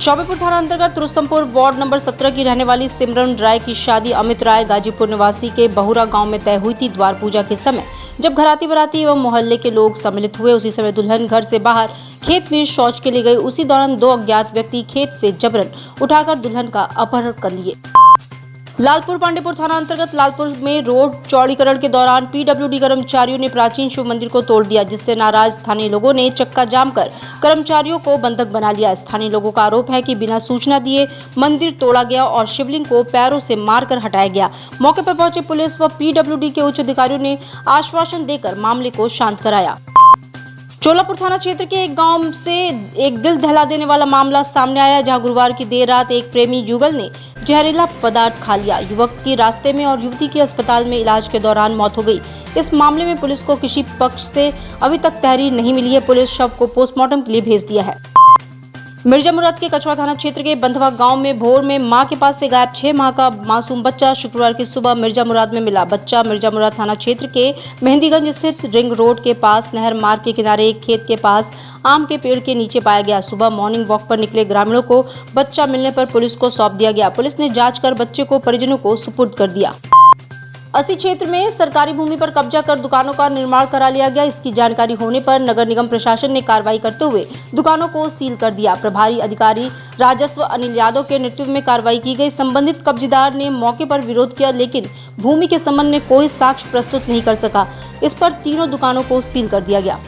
चौबेपुर थाना अंतर्गत Rustampur ward number 17 की रहने वाली सिमरन राय की शादी अमित राय गाजीपुर निवासी के बहुरा गांव में तय हुई थी। द्वार पूजा के समय जब घराती बराती एवं मोहल्ले के लोग सम्मिलित हुए, उसी समय दुल्हन घर से बाहर खेत में शौच के लिए गई। उसी दौरान दो अज्ञात व्यक्ति खेत से जबरन उठाकर दुल्हन का अपहरण कर लिए। लालपुर पांडेपुर थाना अंतर्गत लालपुर में रोड चौड़ीकरण के दौरान पीडब्ल्यूडी कर्मचारियों ने प्राचीन शिव मंदिर को तोड़ दिया, जिससे नाराज स्थानीय लोगों ने चक्का जाम कर कर्मचारियों को बंधक बना लिया। स्थानीय लोगों का आरोप है कि बिना सूचना दिए मंदिर तोड़ा गया और शिवलिंग को पैरों से मारकर हटाया गया। मौके पर पहुंचे पुलिस व पीडब्ल्यूडी के उच्च अधिकारियों ने आश्वासन देकर मामले को शांत कराया। चोलापुर थाना क्षेत्र के एक गांव से एक दिल दहला देने वाला मामला सामने आया, जहां गुरुवार की देर रात एक प्रेमी युगल ने जहरीला पदार्थ खा लिया। युवक की रास्ते में और युवती की अस्पताल में इलाज के दौरान मौत हो गई। इस मामले में पुलिस को किसी पक्ष से अभी तक तहरीर नहीं मिली है। पुलिस शव को पोस्टमार्टम के लिए भेज दिया है। मिर्जा मुराद के कछवा थाना क्षेत्र के बंधवा गांव में भोर में मां के पास से गायब 6 माह का मासूम बच्चा शुक्रवार की सुबह मिर्जा मुराद में मिला। बच्चा मिर्जा मुराद थाना क्षेत्र के मेहंदीगंज स्थित रिंग रोड के पास नहर मार्ग के किनारे एक खेत के पास आम के पेड़ के नीचे पाया गया। सुबह मॉर्निंग वॉक पर निकले ग्रामीणों को बच्चा मिलने पर पुलिस को सौंप दिया गया। पुलिस ने जाँच कर बच्चे को परिजनों को सुपुर्द कर दिया। अस्सी क्षेत्र में सरकारी भूमि पर कब्जा कर दुकानों का निर्माण करा लिया गया। इसकी जानकारी होने पर नगर निगम प्रशासन ने कार्रवाई करते हुए दुकानों को सील कर दिया। प्रभारी अधिकारी राजस्व अनिल यादव के नेतृत्व में कार्रवाई की गई। संबंधित कब्जेदार ने मौके पर विरोध किया, लेकिन भूमि के संबंध में कोई साक्ष्य प्रस्तुत नहीं कर सका। इस पर तीनों दुकानों को सील कर दिया गया।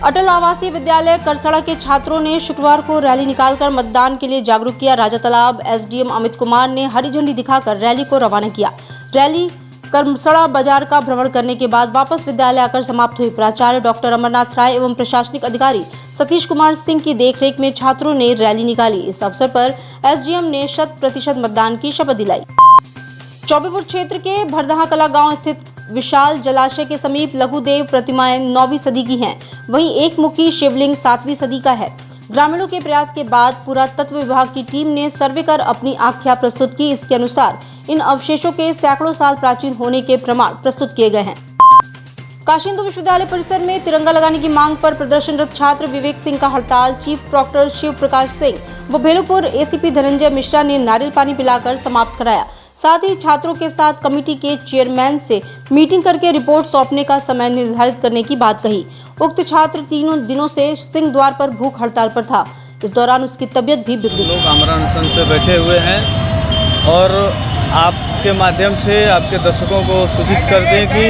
अटल आवासीय विद्यालय करसड़ा के छात्रों ने शुक्रवार को रैली निकालकर मतदान के लिए जागरूक किया। राजा तालाब एसडीएम अमित कुमार ने हरी झंडी दिखाकर रैली को रवाना किया। रैली करसड़ा बाजार का भ्रमण करने के बाद वापस विद्यालय आकर समाप्त हुई। प्राचार्य डॉक्टर अमरनाथ राय एवं प्रशासनिक अधिकारी सतीश कुमार सिंह की देखरेख में छात्रों ने रैली निकाली। इस अवसर पर एसडीएम ने 100% मतदान की शपथ दिलाई। चौबेपुर क्षेत्र के भरदहा कला गांव स्थित विशाल जलाशय के समीप लघुदेव प्रतिमाएं 9वीं सदी की हैं। वहीं एक मुखी शिवलिंग 7वीं सदी का है। ग्रामीणों के प्रयास के बाद पुरातत्व विभाग की टीम ने सर्वे कर अपनी आख्या प्रस्तुत की। इसके अनुसार इन अवशेषों के सैकड़ों साल प्राचीन होने के प्रमाण प्रस्तुत किए गए हैं। काशी हिंदू विश्वविद्यालय परिसर में तिरंगा लगाने की मांग पर प्रदर्शनरत छात्र विवेक सिंह का हड़ताल चीफ प्रॉक्टर शिव प्रकाश सिंह व भेलूपुर एसीपी धनंजय मिश्रा ने नारियल पानी पिलाकर समाप्त कराया। साथ ही छात्रों के साथ कमेटी के चेयरमैन से मीटिंग करके रिपोर्ट सौंपने का समय निर्धारित करने की बात कही। उक्त छात्र 3 दिनों से सिंह द्वार पर भूख हड़ताल पर था। इस दौरान उसकी तबीयत भी बिगड़ी। लोग आमरण अनशन पे बैठे हुए हैं और आपके माध्यम से आपके दर्शकों को सूचित कर दें कि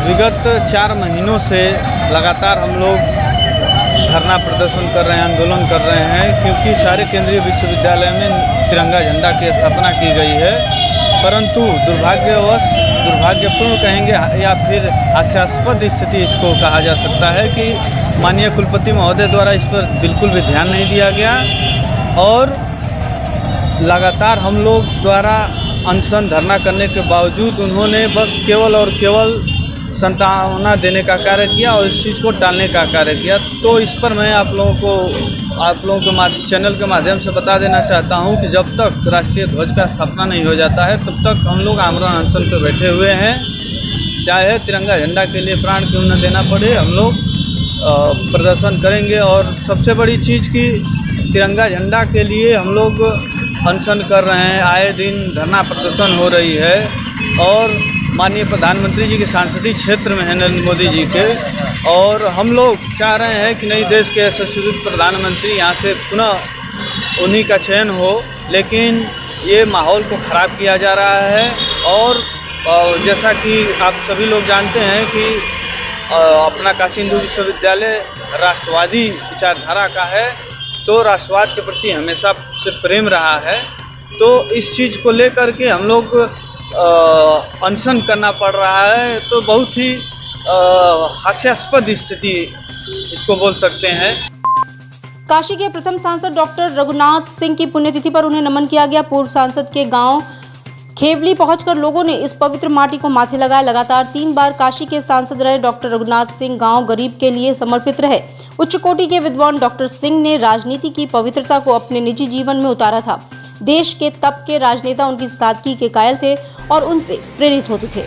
विगत 4 महीनों से लगातार हम लोग धरना प्रदर्शन कर रहे हैं, आंदोलन कर रहे हैं, क्योंकि सारे केंद्रीय विश्वविद्यालय में तिरंगा झंडा की स्थापना की गई है। परंतु दुर्भाग्यवश, दुर्भाग्यपूर्ण कहेंगे या फिर हास्यास्पद स्थिति इसको कहा जा सकता है कि माननीय कुलपति महोदय द्वारा इस पर बिल्कुल भी ध्यान नहीं दिया गया और लगातार हम लोग द्वारा अनशन धरना करने के बावजूद उन्होंने बस केवल और केवल संतावना देने का कार्य किया और इस चीज़ को टालने का कार्य किया। तो इस पर मैं आप लोगों के चैनल के माध्यम से बता देना चाहता हूं कि जब तक राष्ट्रीय ध्वज का स्थापना नहीं हो जाता है तब तक हम लोग आमरण अनशन पर बैठे हुए हैं। चाहे तिरंगा झंडा के लिए प्राण क्यों न देना पड़े, हम लोग प्रदर्शन करेंगे। और सबसे बड़ी चीज़ कि तिरंगा झंडा के लिए हम लोग अनशन कर रहे हैं, आए दिन धरना प्रदर्शन हो रही है और माननीय प्रधानमंत्री जी के सांसदीय क्षेत्र में है नरेंद्र मोदी जी के, और हम लोग चाह रहे हैं कि नई देश के यशस्वी प्रधानमंत्री यहाँ से पुनः उन्हीं का चयन हो, लेकिन ये माहौल को ख़राब किया जा रहा है। और जैसा कि आप सभी लोग जानते हैं कि अपना काशी हिंदू विश्वविद्यालय राष्ट्रवादी विचारधारा का है, तो राष्ट्रवाद के प्रति हमेशा से प्रेम रहा है। तो इस चीज़ को लेकर के हम लोग अनशन करना पड़ रहा है। तो बहुत ही हास्यास्पद स्थिति इसको बोल सकते हैं। काशी के प्रथम सांसद डॉक्टर रघुनाथ सिंह की पुण्यतिथि पर उन्हें नमन किया गया। पूर्व सांसद के गांव खेवली पहुंचकर लोगों ने इस पवित्र माटी को माथे लगाया। लगातार 3 बार काशी के सांसद रहे डॉक्टर रघुनाथ सिंह गांव गरीब के लिए समर्पित रहे। उच्च कोटि के विद्वान डॉक्टर सिंह ने राजनीति की पवित्रता को अपने निजी जीवन में उतारा था। देश के तब के राजनेता उनकी सादगी के कायल थे और उनसे प्रेरित होते थे।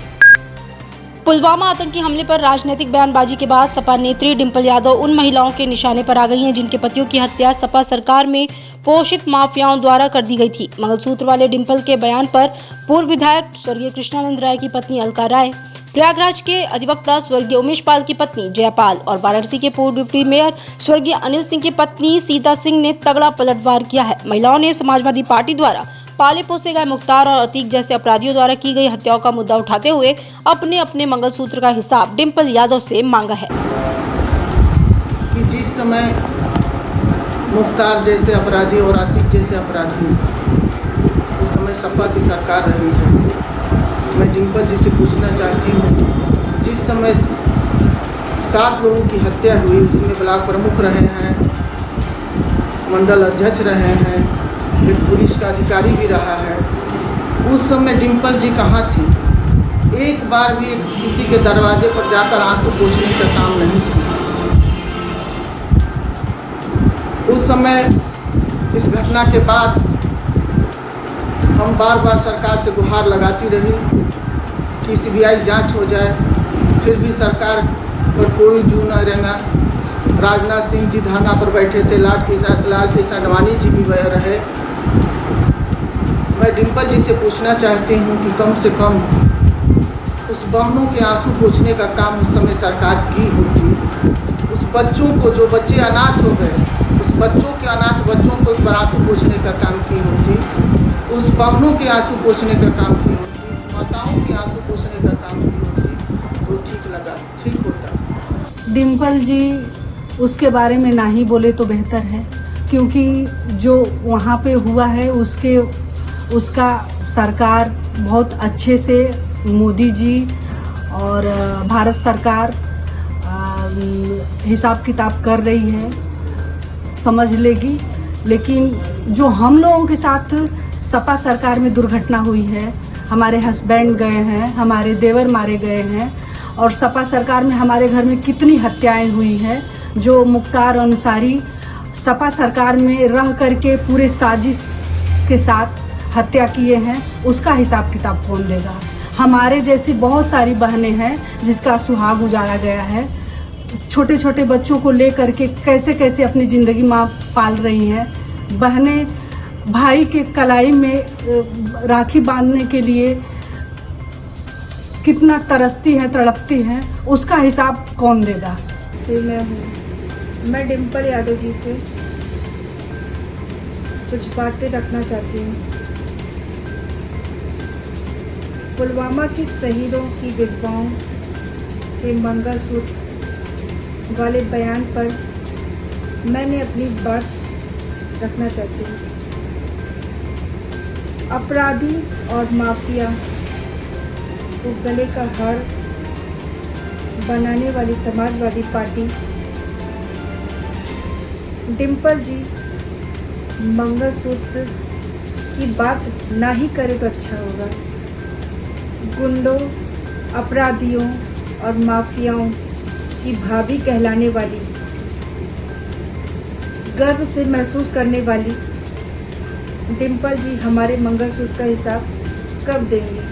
पुलवामा आतंकी हमले पर राजनीतिक बयानबाजी के बाद सपा नेत्री डिंपल यादव उन महिलाओं के निशाने पर आ गई हैं जिनके पतियों की हत्या सपा सरकार में पोषित माफियाओं द्वारा कर दी गई थी। मंगलसूत्र वाले डिंपल के बयान पर पूर्व विधायक स्वर्गीय कृष्णानंद राय की पत्नी अलका राय, प्रयागराज के अधिवक्ता स्वर्गीय उमेश पाल की पत्नी जयपाल और वाराणसी के पूर्व डिप्टी मेयर स्वर्गीय अनिल सिंह की पत्नी सीता सिंह ने तगड़ा पलटवार किया है। महिलाओं ने समाजवादी पार्टी द्वारा पाले पोसे गए मुख्तार और अतीक जैसे अपराधियों द्वारा की गई हत्याओं का मुद्दा उठाते हुए अपने अपने मंगलसूत्र का हिसाब डिंपल यादव से मांगा है। कि जिस समय मुख्तार जैसे अपराधी और अतीक जैसे अपराधी उस समय सपा की सरकार रही है, मैं डिंपल जी से पूछना चाहती हूँ, जिस समय 7 लोगों की हत्या हुई उसमें ब्लॉक प्रमुख रहे हैं, मंडल अध्यक्ष रहे हैं, एक पुलिस का अधिकारी भी रहा है, उस समय डिंपल जी कहाँ थी? एक बार भी किसी के दरवाजे पर जाकर आंसू पोंछने का काम नहीं किया। उस समय इस घटना के बाद हम बार बार सरकार से गुहार लगाती रही कि सीबीआई जांच हो जाए, फिर भी सरकार पर कोई जू न रेंगा। राजनाथ सिंह जी धरना पर बैठे थे, लाल कृष्ण आडवाणी जी भी रहे। मैं डिंपल जी से पूछना चाहती हूँ कि कम से कम उस बहनों के आंसू पोंछने का काम उस समय सरकार की होती। उस बच्चों को, जो बच्चे अनाथ हो गए, उस बच्चों के अनाथ बच्चों को एक बार आंसू पोंछने का काम की होती, उस बहनों के आंसू पोंछने का काम की होती, उस माताओं के आंसू पोंछने का काम की होती तो ठीक होता। डिंपल जी उसके बारे में ना ही बोले तो बेहतर है, क्योंकि जो वहाँ पे हुआ है उसका सरकार बहुत अच्छे से, मोदी जी और भारत सरकार हिसाब किताब कर रही है, समझ लेगी। लेकिन जो हम लोगों के साथ सपा सरकार में दुर्घटना हुई है, हमारे हस्बैंड गए हैं, हमारे देवर मारे गए हैं, और सपा सरकार में हमारे घर में कितनी हत्याएं हुई हैं, जो मुख्तार अंसारी सपा सरकार में रह करके पूरे साजिश के साथ हत्या किए हैं, उसका हिसाब किताब कौन देगा? हमारे जैसी बहुत सारी बहनें हैं जिसका सुहाग उजाड़ा गया है, छोटे छोटे बच्चों को लेकर के कैसे कैसे अपनी ज़िंदगी माँ पाल रही हैं। बहनें भाई के कलाई में राखी बांधने के लिए कितना तरसती हैं, तड़पती हैं, उसका हिसाब कौन देगा? मैं डिंपल यादव जी से कुछ बातें रखना चाहती हूँ। पुलवामा के शहीदों की विधवाओं के मंगलसूत्र वाले बयान पर मैंने अपनी बात रखना चाहती हूँ। अपराधी और माफिया को गले का हार बनाने वाली समाजवादी पार्टी डिंपल जी मंगलसूत्र की बात ना ही करे तो अच्छा होगा। गुंडों, अपराधियों और माफियाओं की भाभी कहलाने वाली, गर्व से महसूस करने वाली डिंपल जी हमारे मंगलसूत्र का हिसाब कब देंगी?